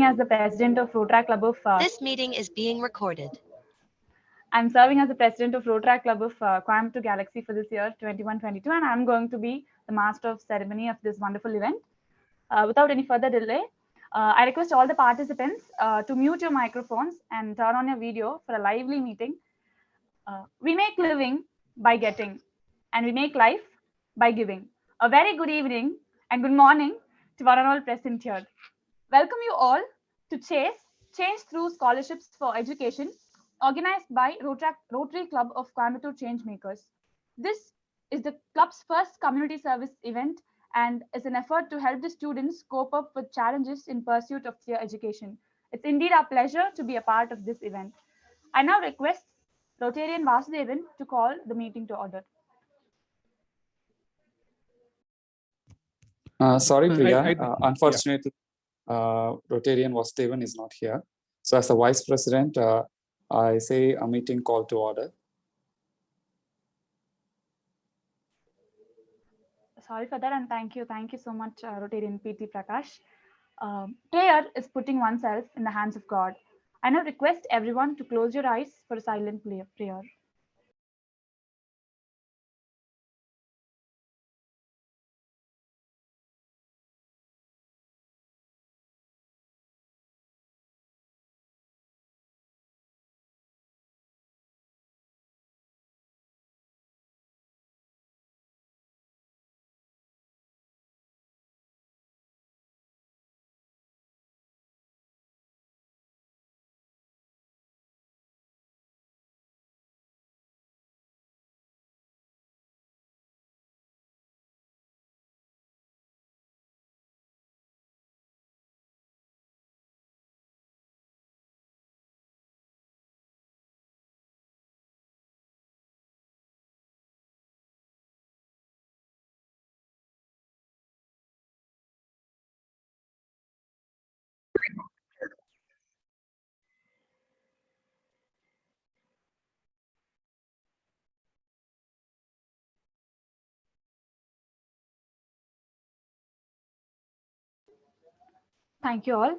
as the president of Rotaract Club of. This meeting is being recorded. I'm serving as the president of Rotaract Club of Coimbatore Galaxy for this year 21-22, and I'm going to be the master of ceremony of this wonderful event. Without any further delay, I request all the participants to mute your microphones and turn on your video for a lively meeting. We make living by getting, and we make life by giving. A very good evening and good morning to one and all present here. Welcome you all to Chase Change Through Scholarships for Education, organized by Rotary Club of Coimbatore Changemakers. This is the club's first community service event and is an effort to help the students cope up with challenges in pursuit of their education. It's indeed our pleasure to be a part of this event. I now request Rotarian Vasudevan to call the meeting to order. Sorry, Priya. Unfortunately, Rotarian Vasudevan is not here. So as the Vice President, I say a meeting call to order. Sorry for that, and thank you so much, Rotarian PT Prakash. Prayer is putting oneself in the hands of God. I now request everyone to close your eyes for a silent prayer. Thank you all.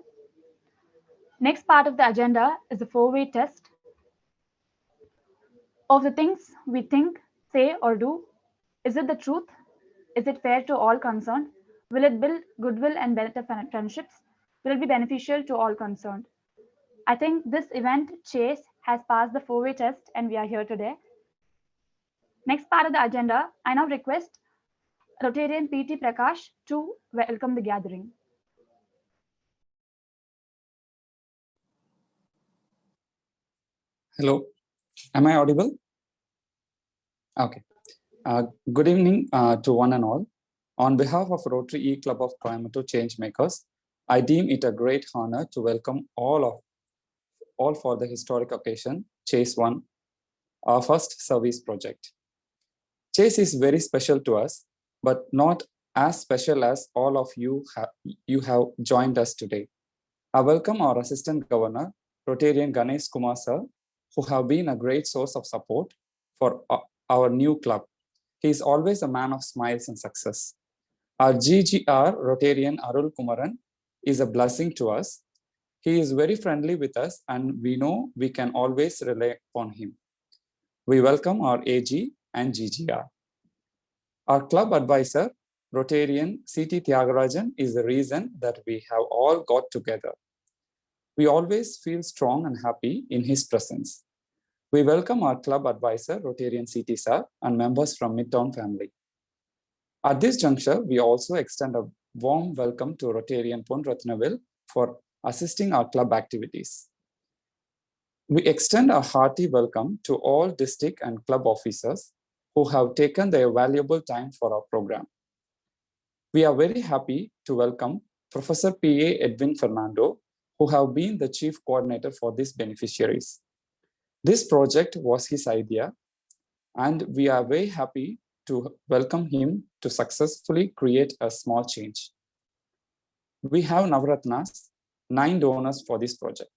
Next part of the agenda is the four-way test of the things we think, say, or do. Is it the truth? Is it fair to all concerned? Will it build goodwill and better friendships? Will it be beneficial to all concerned? I think this event, Chase, has passed the four-way test and we are here today. Next part of the agenda, I now request Rotarian PT Prakash to welcome the gathering. Hello, am I audible? Okay. Good evening to one and all. On behalf of Rotary E-Club of Coimbatore Changemakers, I deem it a great honor to welcome all for the historic occasion, Chase 1, our first service project. Chase is very special to us, but not as special as all of you have joined us today. I welcome our Assistant Governor, Rotarian Ganesh Kumar sir, who have been a great source of support for our new club. He is always a man of smiles and success. Our GGR, Rotarian Arul Kumaran, is a blessing to us. He is very friendly with us and we know we can always rely upon him. We welcome our AG and GGR. Our club advisor, Rotarian CT Tyagarajan, is the reason that we have all got together. We always feel strong and happy in his presence. We welcome our club advisor, Rotarian CT sir, and members from Midtown family. At this juncture, we also extend a warm welcome to Rotarian Pon Ratnavil for assisting our club activities. We extend a hearty welcome to all district and club officers who have taken their valuable time for our program. We are very happy to welcome Professor P.A. Edwin Fernando, who have been the chief coordinator for these beneficiaries. This project was his idea, and we are very happy to welcome him to successfully create a small change. We have Navratnas, 9 donors for this project.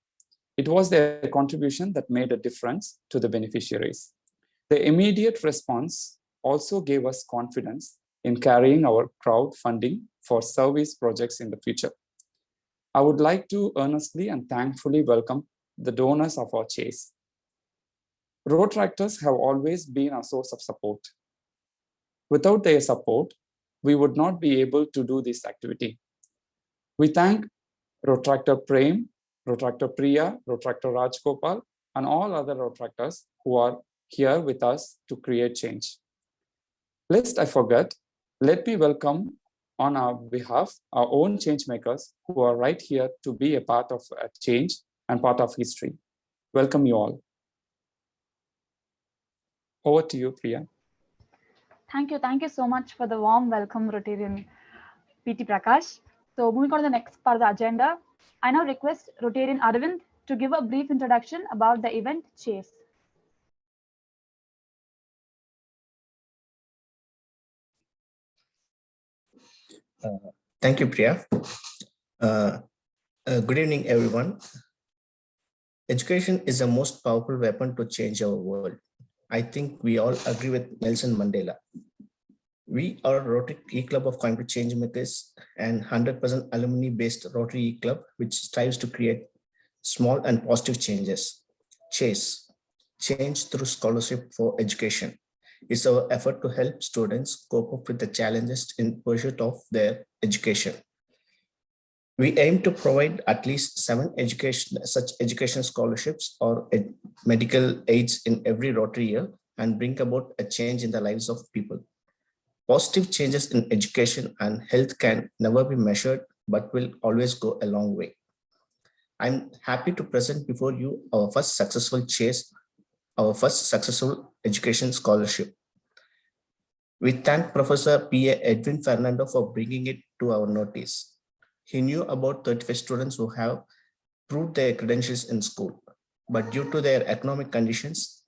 It was their contribution that made a difference to the beneficiaries. The immediate response also gave us confidence in carrying our crowdfunding for service projects in the future. I would like to earnestly and thankfully welcome the donors of our chase. Rotractors have always been a source of support. Without their support, we would not be able to do this activity. We thank Rotractor Prem, Rotractor Priya, Rotractor Rajgopal, and all other Rotractors who are here with us to create change. Lest I forget, let me welcome on our behalf our own change makers who are right here to be a part of a change and part of history. Welcome you all. Over to you, Priya. Thank you so much for the warm welcome, Rotarian PT Prakash. So moving on to the next part of the agenda, I now request Rotarian Arvind to give a brief introduction about the event Chase. Thank you, Priya. Good evening, everyone. Education is the most powerful weapon to change our world. I think we all agree with Nelson Mandela. We are Rotary E-Club of Coimbatore Changemakers and 100% alumni-based Rotary E-Club, which strives to create small and positive changes. Chase, Change Through Scholarship for Education, is our effort to help students cope up with the challenges in pursuit of their education. We aim to provide at least 7 such education scholarships or medical aids in every Rotary year and bring about a change in the lives of people. Positive changes in education and health can never be measured, but will always go a long way. I'm happy to present before you our first successful chase, our first successful education scholarship. We thank Professor P.A. Edwin Fernando for bringing it to our notice. He knew about 35 students who have proved their credentials in school, but due to their economic conditions,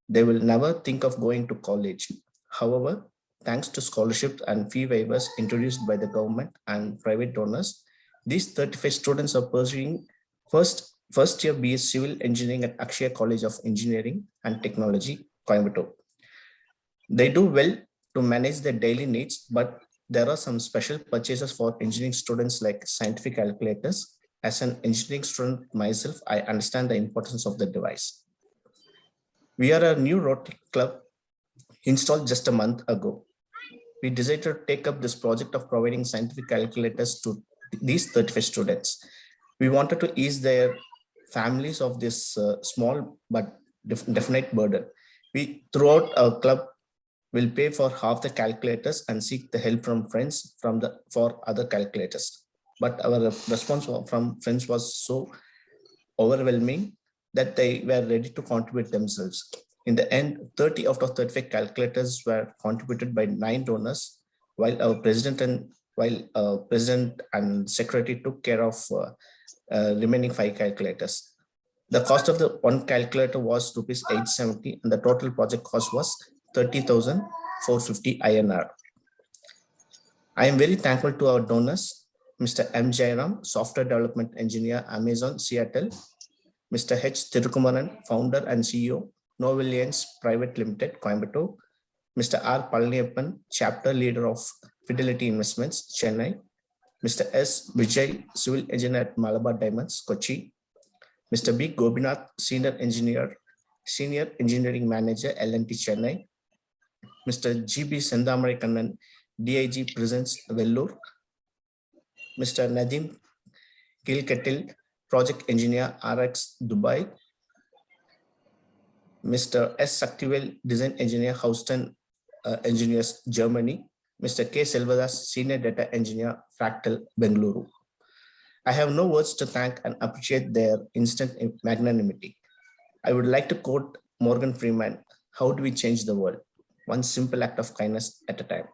they will never think of going to college. However, thanks to scholarships and fee waivers introduced by the government and private donors, these 35 students are pursuing first year BS Civil Engineering at Akshaya College of Engineering and Technology, Coimbatore. They do well to manage their daily needs, but there are some special purchases for engineering students like scientific calculators. As an engineering student myself, I understand the importance of the device. We are a new Rotary Club installed just a month ago. We decided to take up this project of providing scientific calculators to these 35 students. We wanted to ease their families of this small but definite burden. We, throughout our club, will pay for half the calculators and seek the help from friends for other calculators. But our response from friends was so overwhelming that they were ready to contribute themselves. In the end, 30 out of 35 calculators were contributed by 9 donors, while our president and secretary took care of remaining 5 calculators. The cost of the one calculator was rupees 870, and the total project cost was 30,450 INR. I am very thankful to our donors, Mr. M. Jairam, Software Development Engineer, Amazon, Seattle, Mr. H. Thirukumaran, Founder and CEO, Novelliance Private Limited, Coimbatore, Mr. R. Palaniappan, Chapter Leader of Fidelity Investments, Chennai, Mr. S. Vijay, Civil Engineer at Malabar Diamonds, Kochi, Mr. B. Gobinath, Senior Engineering Manager, L&T Chennai, Mr. G.B. Sendamari Kannan, DIG Presence, Vellore, Mr. Nadim Kilketil, Project Engineer, RX Dubai, Mr. S. Saktivel, Design Engineer, Houston Engineers, Germany, Mr. K. Selvadas, Senior Data Engineer, Fractal, Bengaluru. I have no words to thank and appreciate their instant magnanimity. I would like to quote Morgan Freeman, "How do we change the world? One simple act of kindness at a time."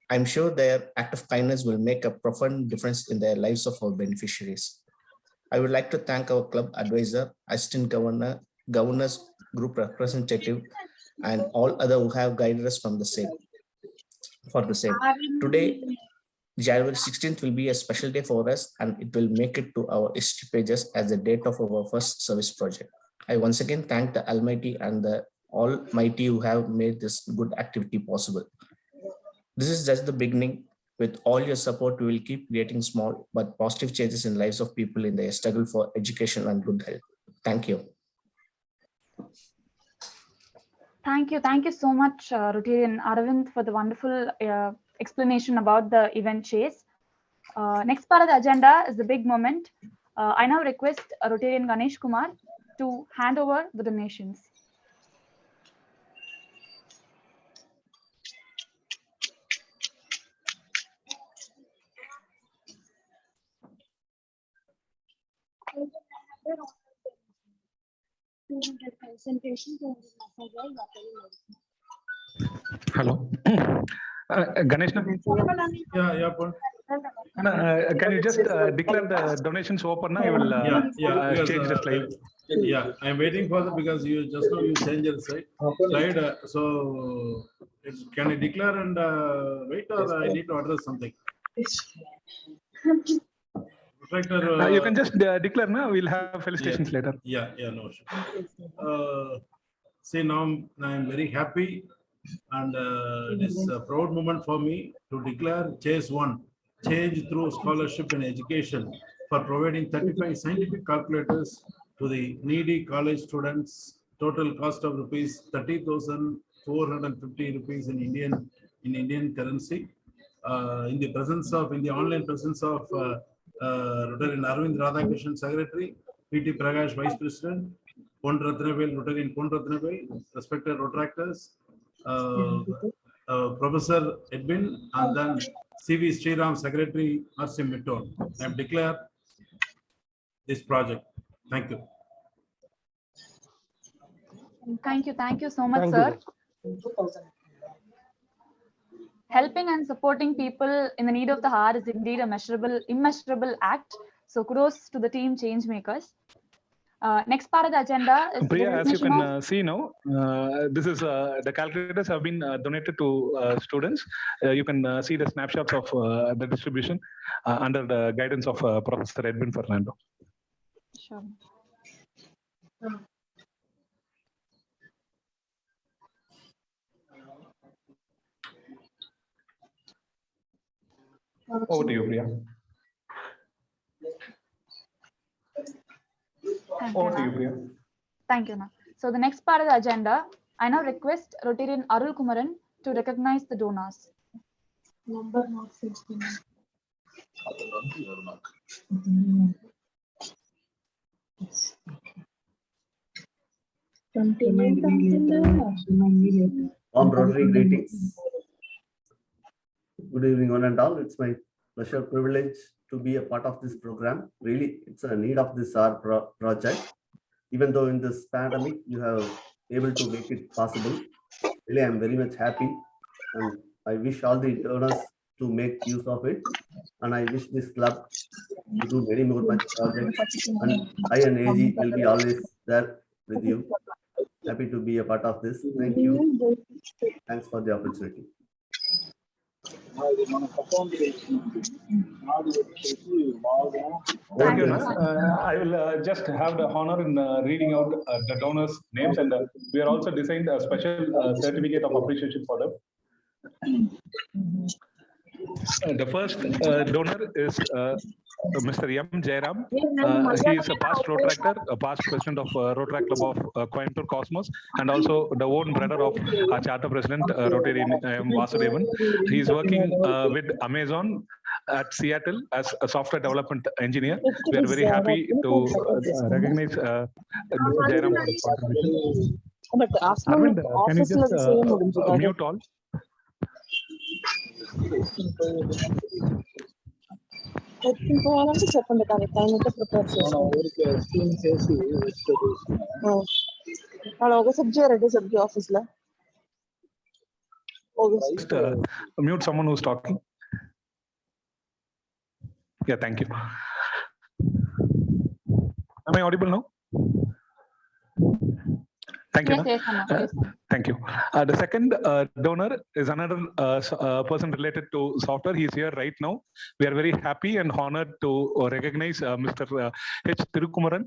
I'm sure their act of kindness will make a profound difference in the lives of our beneficiaries. I would like to thank our club advisor, assistant governor, governor's group representative, and all other who have guided us from the same. Today, January 16th will be a special day for us, and it will make it to our history pages as the date of our first service project. I once again thank the Almighty and the Almighty who have made this good activity possible. This is just the beginning. With all your support, we will keep creating small but positive changes in lives of people in their struggle for education and good health. Thank you. Thank you. Thank you so much, Rotarian Aravind, for the wonderful explanation about the event Chase. Next part of the agenda is the big moment. I now request Rotarian Ganesh Kumar to hand over the donations. Hello. Ganesh, Yeah, Paul. can you just declare the donations open? I will because, change the slide. Yeah, I'm waiting for that because you just now you change the slide. So can I declare and wait, or I need to address something? You can just declare now. We'll have felicitations later. Yeah, no sure. See, now I'm very happy, and it is a proud moment for me to declare Chase 1, Change Through Scholarship in Education, for providing 35 scientific calculators to the needy college students. Total cost of rupees 30,450 rupees in Indian currency. In the online presence of Rotarian Arvind Radhakrishnan, Secretary, P.T. Prakash, Vice President, Pon Ratnavel, Rotarian Pon Ratnavel, respected Rotractors, Professor Edwin, and then C.V. Sriram, Secretary, R.C. Mitton. I have declared this project. Thank you. Thank you so much, sir. Helping and supporting people in the need of the hour is indeed a immeasurable act. So kudos to the team change makers. Next part of the agenda is Priya, as you can see now, this is the calculators have been donated to students. You can see the snapshots of the distribution under the guidance of Professor Edwin Fernando. Sure. Over to you, Priya. Thank you, ma'am. So the next part of the agenda, I now request Rotarian Arul Kumaran to recognize the donors. Number not 16. Warm Rotary greetings. Good evening, one and all. It's my pleasure, privilege to be a part of this program. Really, it's a need of this project. Even though in this pandemic, you have able to make it possible. Really, I'm very much happy, and I wish all the donors to make use of it. And I wish this club to do very more projects. And I and AG will be always there with you. Happy to be a part of this. Thank you. Thanks for the opportunity. Thank you. I will just have the honor in reading out the donors' names, and we are also designed a special certificate of appreciation for them. The first donor is Mr. M. Jairam. He is a past Rotractor, a past president of Rotaract Club of Coimbatore Cosmos, and also the own brother of our charter president, Rotarian Vasudevan. He is working with Amazon at Seattle as a software development engineer. We are very happy to recognize Mr. Jairam for his contribution. Arvind, can you just mute all? చెప్పండి కానీ time అయితే prepare చేసి ఒక subject ready subject office లో mute someone who's talking. Yeah, thank you. Am I audible now? Thank you. Yes, thank you. The second donor is another person related to software. He is here right now. We are very happy and honored to recognize Mr. H. Thirukumaran,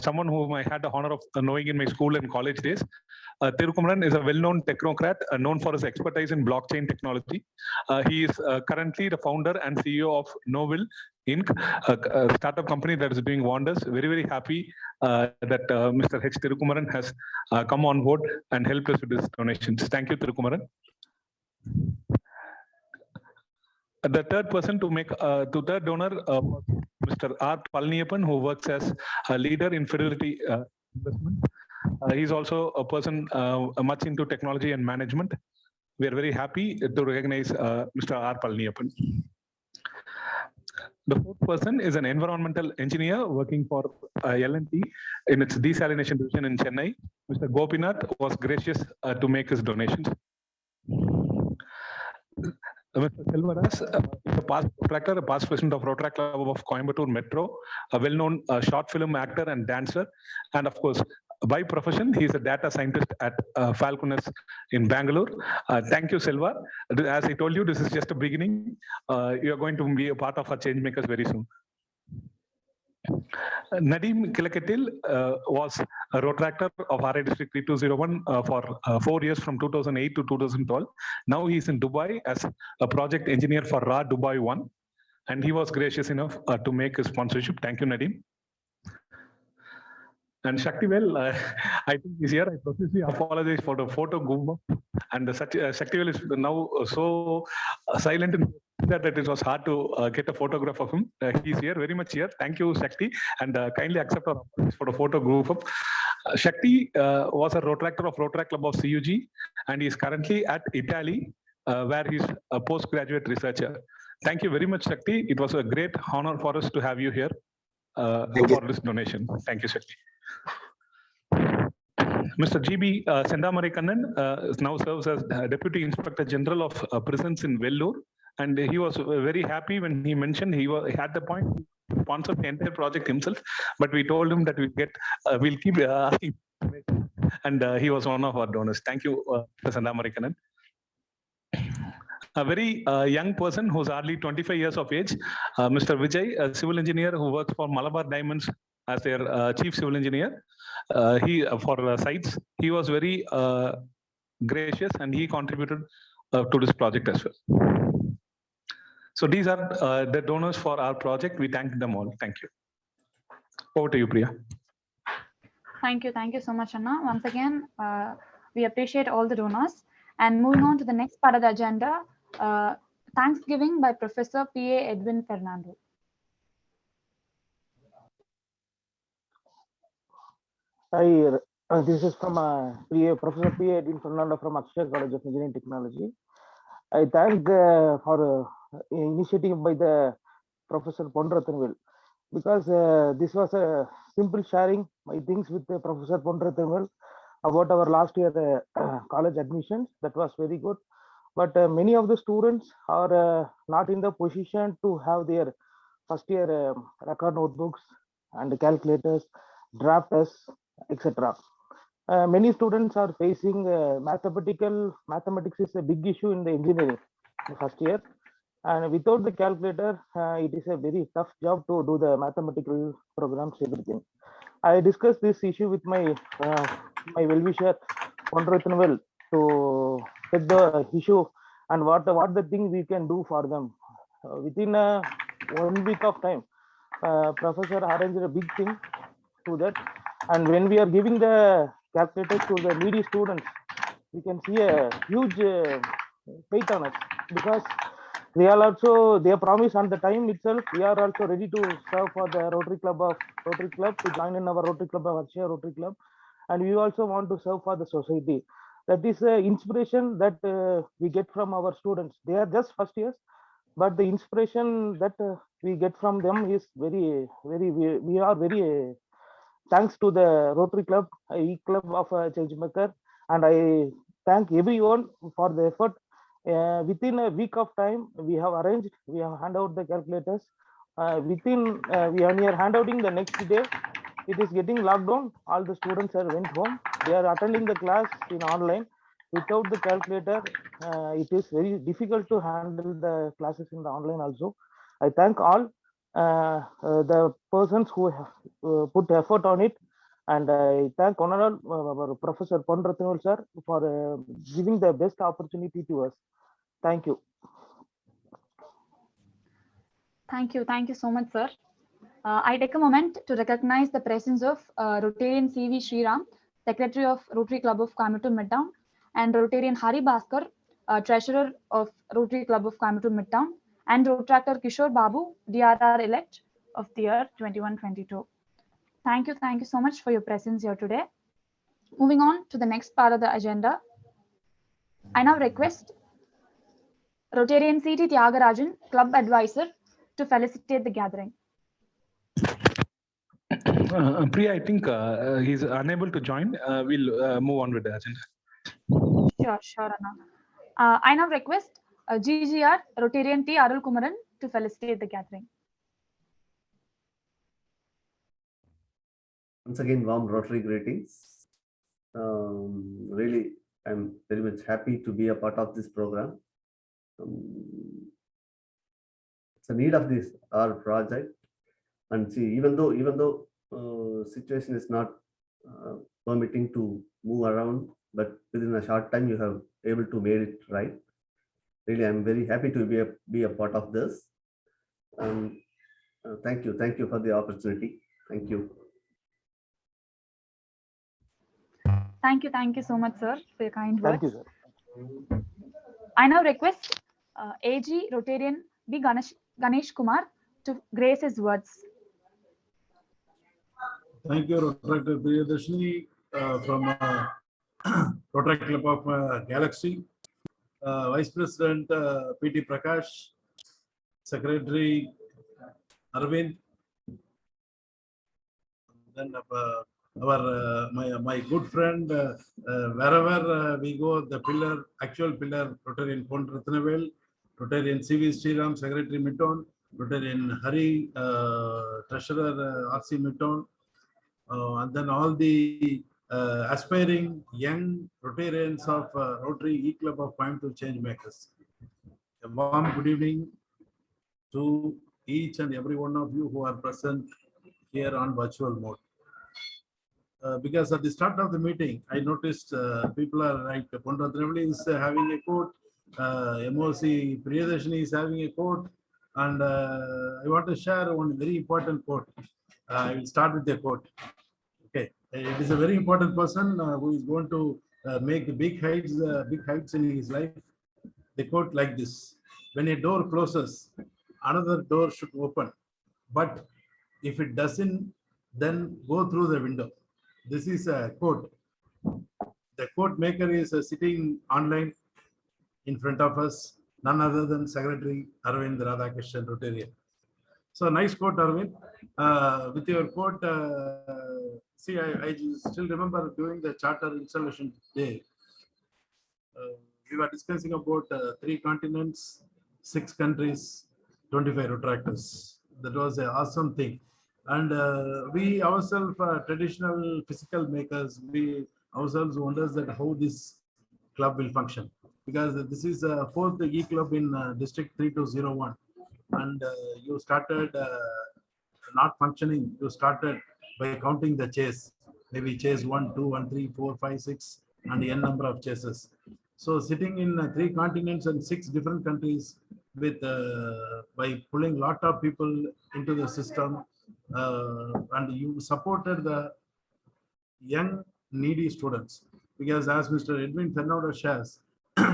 someone whom I had the honor of knowing in my school and college days. Thirukumaran is a well-known technocrat known for his expertise in blockchain technology. He is currently the founder and CEO of Novil Inc., a startup company that is doing wonders. Very, very happy that Mr. H. Thirukumaran has come on board and helped us with these donations. Thank you, Thirukumaran. The third person to make the third donor, Mr. R. Palniyappan, who works as a leader in Fidelity Investment. He's also a person much into technology and management. We are very happy to recognize Mr. R. Palniyappan. The fourth person is an environmental engineer working for L&T in its desalination division in Chennai. Mr. Gopinath was gracious to make his donations. Mr. Selvaras is a past Rotaract, a past president of Rotaract Club of Coimbatore Metro, a well-known short film actor and dancer, and of course, by profession, he is a data scientist at Falcones in Bangalore. Thank you, Selva. As I told you, this is just a beginning. You are going to be a part of our change makers very soon. Nadeem Kilakatil was a Rotaractor of RI District 3201 for 4 years from 2008 to 2012. Now he is in Dubai as a project engineer for RA Dubai 1, and he was gracious enough to make his sponsorship. Thank you, Nadeem. And Shaktivel, I think he's here. I profusely apologize for the photo goof up. And Shaktivel is now so silent that it was hard to get a photograph of him. He's here, very much here. Thank you, Shakti, and kindly accept our apologies for the photo goof up. Shakti was a Rotaractor of Rotaract Club of CUG, and he is currently at Italy, where he's a postgraduate researcher. Thank you very much, Shakti. It was a great honor for us to have you here for this donation. Thank you, Shakti. Mr. G.B. Sendamarikanan now serves as Deputy Inspector General of Prisons in Vellore, and he was very happy when he mentioned he had the point to sponsor the entire project himself, but we told him that we'll keep asking, and he was one of our donors. Thank you, Mr. Sendamarikanan. A very young person who's hardly 25 years of age, Mr. Vijay, a civil engineer who works for Malabar Diamonds as their chief civil engineer. For sites, he was very gracious and he contributed to this project as well. So these are the donors for our project. We thank them all. Thank you. Over to you, Priya. Thank you so much, Anna. Once again, we appreciate all the donors. And moving on to the next part of the agenda, Thanksgiving by Professor P.A. Edwin Fernando. Hi, this is from Professor P.A. Edwin Fernando from Akshaya College of Engineering Technology. I thank for initiative by the Professor Pon Rattanvel, because this was a simple sharing my things with Professor Pon Rattanvel about our last year college admissions. That was very good. But many of the students are not in the position to have their first year record notebooks and calculators, draft tests, etc. Many students are facing mathematics is a big issue in the engineering first year, and without the calculator, it is a very tough job to do the mathematical programs, everything. I discussed this issue with my my well-wisher Pon Rattanvel to take the issue and what the thing we can do for them. Within 1 week of time, Professor arranged a big thing to that, and when we are giving the calculators to the needy students, we can see a huge faith on us, because they are also, they promise on the time itself. We are also ready to serve for the Rotary Club to join in our Rotary Club of Akshaya Rotary Club, and we also want to serve for the society. That is inspiration that we get from our students. They are just first years, but the inspiration that we get from them is very, we are very thanks to the Rotary Club, E-Club of Changemaker, and I thank everyone for the effort. Within a week of time, we have arranged, we have handed out the calculators. We are near handouting the next day. It is getting locked down. All the students are went home. They are attending the class in online. Without the calculator, it is very difficult to handle the classes in the online also. I thank all the persons who have put effort on it. And I thank Honorable Professor Pon Rathinul sir for giving the best opportunity to us. Thank you. Thank you. Thank you so much, sir. I take a moment to recognize the presence of Rotarian C.V. Sriram, Secretary of Rotary Club of Coimbatore Midtown, and Rotarian Hari Bhaskar, Treasurer of Rotary Club of Coimbatore Midtown, and Rotractor Kishore Babu, DRR elect of the year 21-22. Thank you so much for your presence here today. Moving on to the next part of the agenda, I now request Rotarian C.T. Tyagarajan, Club Advisor, to felicitate the gathering. Priya, I think he's unable to join. We'll move on with the agenda. Sure, Anna. I now request GGR Rotarian T. Arul Kumaran to felicitate the gathering. Once again, warm Rotary greetings. Really, I'm very much happy to be a part of this program. It's a need of this our project, and see, even though situation is not permitting to move around, but within a short time you have able to made it right. Really, I'm very happy to be a part of this. Thank you for the opportunity. Thank you. Thank you so much, sir, for your kind words. Thank you, sir. I now request AG Rotarian B. Ganesh Kumar to grace his words. Thank you, Rotractor Priyadarshini from Rotary Club of Galaxy, Vice President P.T. Prakash, Secretary Arvind, then my good friend, wherever we go, the actual pillar, Rotarian Pon Rathinul, Rotarian C.V. Sriram, Secretary Midtown, Rotarian Hari, Treasurer R.C. Midtown, and then all the aspiring young Rotarians of Rotary E-Club of Coimbatore Changemakers. A warm good evening to each and every one of you who are present here on virtual mode. Because at the start of the meeting, I noticed people are like Pon Rathinul is having a quote, MOC Priyadarshini is having a quote, and I want to share one very important quote. I will start with the quote. Okay, it is a very important person who is going to make the big heights in his life. They quote like this: "When a door closes, another door should open, but if it doesn't, then go through the window." This is a quote. The quote maker is sitting online in front of us, none other than Secretary Arvind Radhakrishnan, Rotarian. So nice quote, Arvind. With your quote, see, I still remember during the charter installation day, we were discussing about 3 continents, 6 countries, 25 Rotractors. That was an awesome thing. And we ourselves, traditional physical makers, we ourselves wonders that how this club will function. Because this is a 4th E-Club in District 3201. And you started not functioning, you started by counting the chase, maybe chase 1, 2, 1, 3, 4, 5, 6, and n number of chases. So sitting in 3 continents and 6 different countries with by pulling lot of people into the system, and you supported the young needy students, because as Mr. Edwin Fernando shares,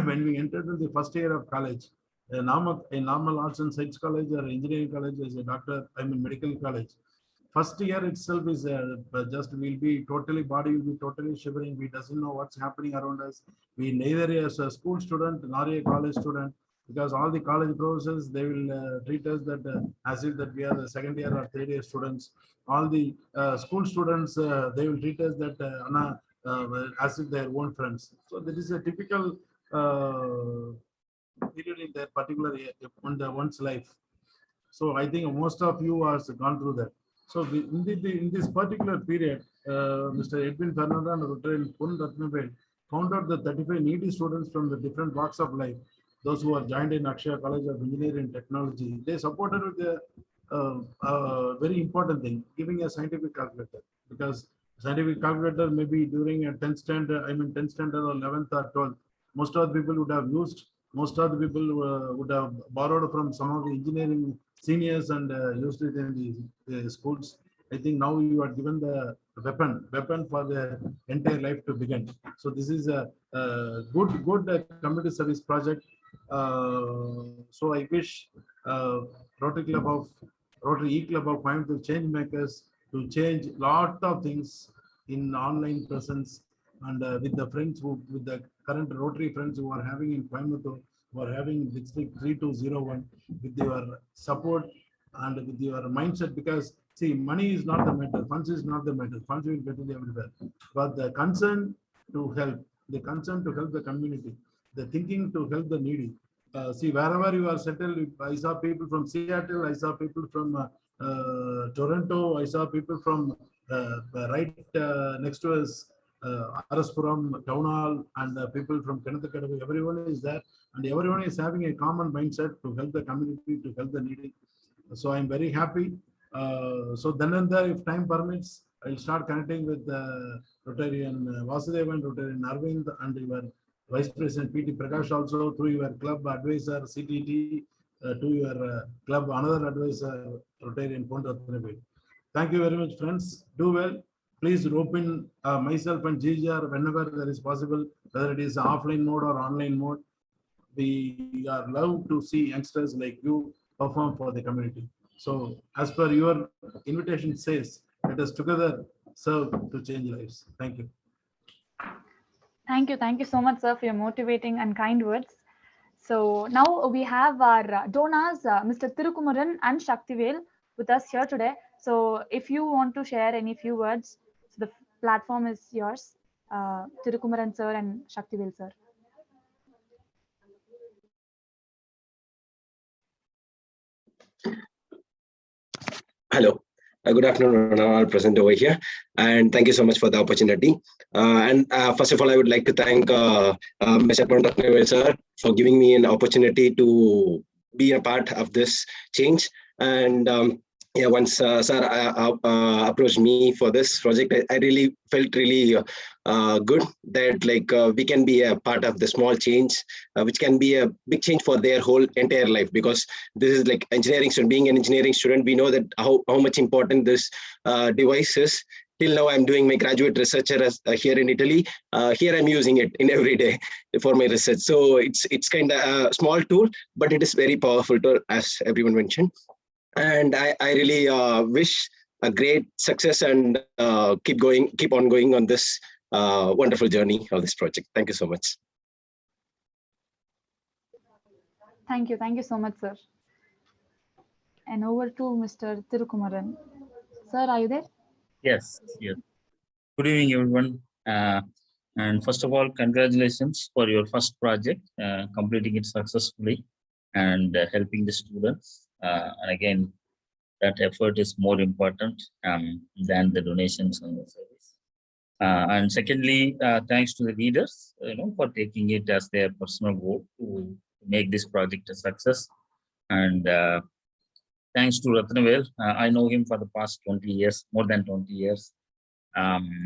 when we entered in the first year of college, a normal arts and science college or engineering college as a medical college, first year itself is just body will be totally shivering. We doesn't know what's happening around us. We neither as a school student nor a college student, because all the college professors, they will treat us that as if that we are the 2nd year or 3rd year students. All the school students, they will treat us that as if they are own friends. So this is a typical period in that particular one's life. So I think most of you have gone through that. So in this particular period, Mr. Edwin Fernando and Rotarian Pon Rathinul found out the 35 needy students from the different walks of life, those who are joined in Akshaya College of Engineering and Technology. They supported with a very important thing, giving a scientific calculator, because scientific calculator maybe during a 10th standard, 10th standard or 11th or 12th. Most of the people would have used, most of the people would have borrowed from some of the engineering seniors and used it in the schools. I think now you are given the weapon for the entire life to begin. So this is a good community service project. So I wish Rotary E Club of Coimbatore change makers to change lot of things in online presence and with the friends with the current Rotary friends who are having in Coimbatore, who are having district 3201, with your support and with your mindset, because see, money is not the matter, funds is not the matter, funds will get it everywhere, but the concern to help, the community, the thinking to help the needy. See, wherever you are settled, I saw people from Seattle, I saw people from Toronto, I saw people from right next to us, Araspuram, Town Hall, and people from Kanatha. Everyone is there, and everyone is having a common mindset to help the community, to help the needy. So I'm very happy. So then and there, if time permits, I'll start connecting with Rotarian Vasudevan, Rotarian Arvind, and your Vice President PT Prakash also, through your club advisor CTT, to your club another advisor Rotarian Pondathanabid. Thank you very much, friends. Do well. Please rope in myself and GGR whenever there is possible, whether it is offline mode or online mode. We are loved to see youngsters like you perform for the community. So as per your invitation says, let us together serve to change lives. Thank you. Thank you so much, sir, for your motivating and kind words. So now we have our donors, Mr. Thirukumaran and Shaktivel, with us here today. So if you want to share any few words, so the platform is yours, Thirukumaran sir and Shaktivel sir. Hello. Good afternoon, all present over here, and thank you so much for the opportunity. First of all, I would like to thank Mr. Pondathanabid sir for giving me an opportunity to be a part of this change. And yeah, once sir approached me for this project, I really felt really good that we can be a part of the small change, which can be a big change for their whole entire life. Because this is like engineering student. Being an engineering student, we know that how much important this device is. Till now, I'm doing my graduate research here in Italy. Here, I'm using it in every day for my research. So it's kind of a small tool, but it is very powerful tool, as everyone mentioned. And I really wish a great success and keep on going on this wonderful journey of this project. Thank you so much. Thank you so much, sir. And over to Mr. Thirukumaran. Sir, are you there? Yes. Good evening, everyone. And first of all, congratulations for your first project, completing it successfully and helping the students. And again, that effort is more important than the donations on the service. And secondly, thanks to the leaders, for taking it as their personal goal to make this project a success. And thanks to Ratnavel, I know him for the past 20 years, more than 20 years.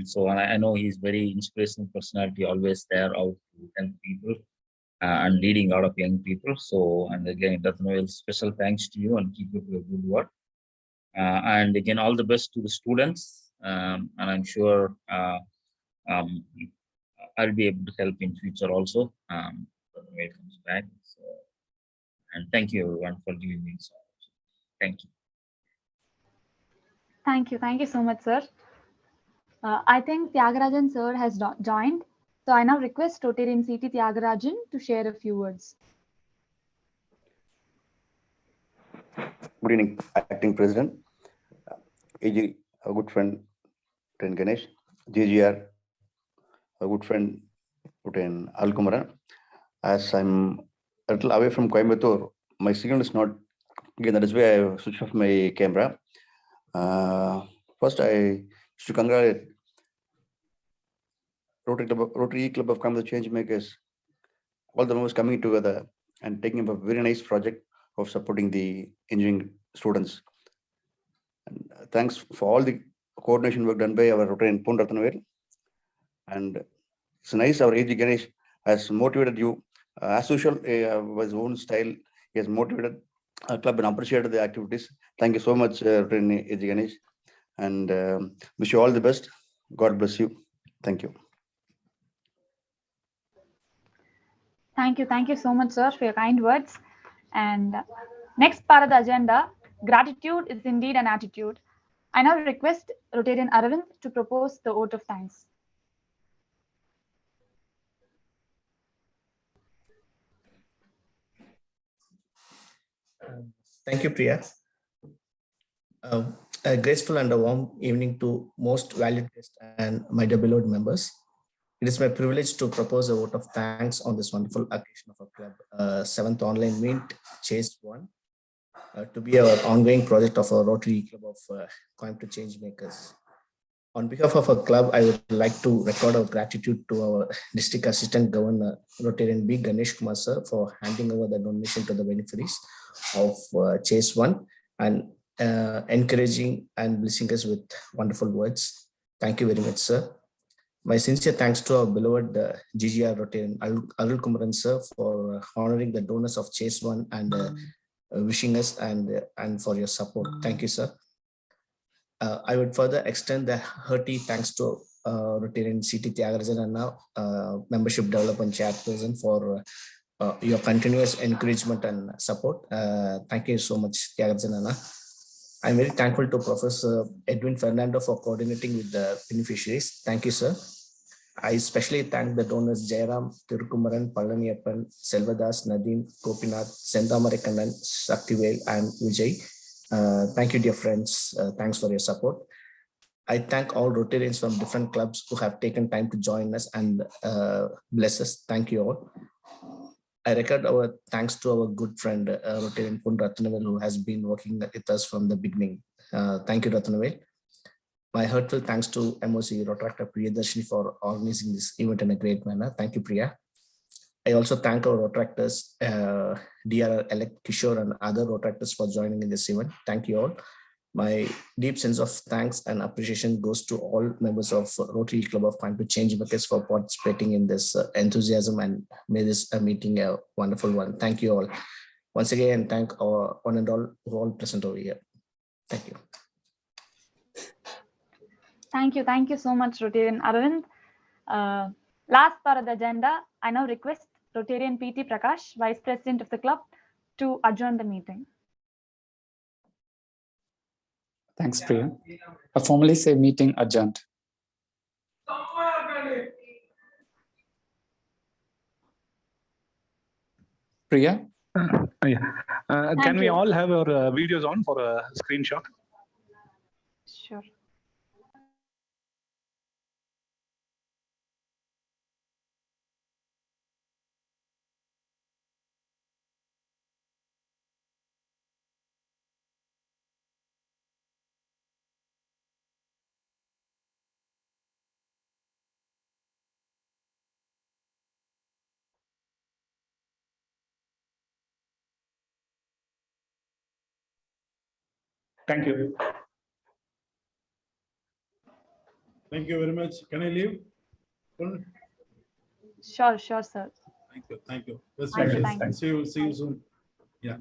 So I know he's very inspirational personality, always there out to help people and leading a lot of young people. So, and again, Ratnavel, special thanks to you and keep up your good work. And again, all the best to the students. And I'm sure I'll be able to help in future also when it comes back. So, and thank you everyone for giving me this opportunity. Thank you. Thank you so much, sir. I think Tyagarajan sir has joined. So I now request Rotarian CT Tyagarajan to share a few words. Good evening, Acting President, AG, a good friend, Rotarian Ganesh, GGR, a good friend, Rotarian Alkumaran. As I'm a little away from Coimbatore, my signal is not, again, that is why I switched off my camera. First, I should congratulate Rotary Club of Coimbatore Changemakers, all the members coming together and taking up a very nice project of supporting the engineering students. And thanks for all the coordination work done by our Rotarian Pon Ratanavel. And it's nice, our AG Ganesh has motivated you. As usual, with his own style, he has motivated our club and appreciated the activities. Thank you so much, Rotarian AG Ganesh. And wish you all the best. God bless you. Thank you. Thank you so much, sir, for your kind words. And next part of the agenda, gratitude is indeed an attitude. I now request Rotarian Aravind to propose the vote of thanks. Thank you, Priya. A graceful and a warm evening to most valued guests and my beloved members. It is my privilege to propose a vote of thanks on this wonderful occasion of our club, 7th online meet, Chase 1, to be our ongoing project of our Rotary Club of Coimbatore Changemakers. On behalf of our club, I would like to record our gratitude to our District Assistant Governor, Rotarian B. Ganesh Kumar sir, for handing over the donation to the beneficiaries of Chase 1 and encouraging and blessing us with wonderful words. Thank you very much, sir. My sincere thanks to our beloved GGR Rotarian Arul Kumaran sir for honoring the donors of Chase 1 and wishing us and for your support. Thank you, sir. I would further extend the hearty thanks to Rotarian CT Tyagarajan Anna, Membership Development Chairperson, for your continuous encouragement and support. Thank you so much, Tyagarajan Anna. I'm very thankful to Professor Edwin Fernando for coordinating with the beneficiaries. Thank you, sir. I especially thank the donors Jairam, Tirukumaran, Palaniyappan, Selvadas, Nadeem, Gopinath, Sendamarakannan, Shaktivel, and Vijay. Thank you, dear friends. Thanks for your support. I thank all Rotarians from different clubs who have taken time to join us and bless us. Thank you all. I record our thanks to our good friend Rotarian Pon Ratanavel, who has been working with us from the beginning. Thank you, Ratanavel. My heartfelt thanks to MOC Rotaractor Priyadarshini for organizing this event in a great manner. Thank you, Priya. I also thank our Rotaractors, DRR Elect Kishore and other Rotaractors for joining in this event. Thank you all. My deep sense of thanks and appreciation goes to all members of Rotary Club of Coimbatore Changemakers for participating in this enthusiasm, and may this meeting a wonderful one. Thank you all. Once again, thank our one and all who all present over here. Thank you. Thank you so much, Rotarian Aravind. Last part of the agenda, I now request Rotarian PT Prakash, Vice President of the club, to adjourn the meeting. Thanks, Priya. I formally say meeting adjourned. Priya? Can we all have our videos on for a screenshot? Sure. Thank you. Thank you very much. Can I leave? Sure, sir. Thank you. Best Thank you, wishes. thank you. See you soon. Yeah.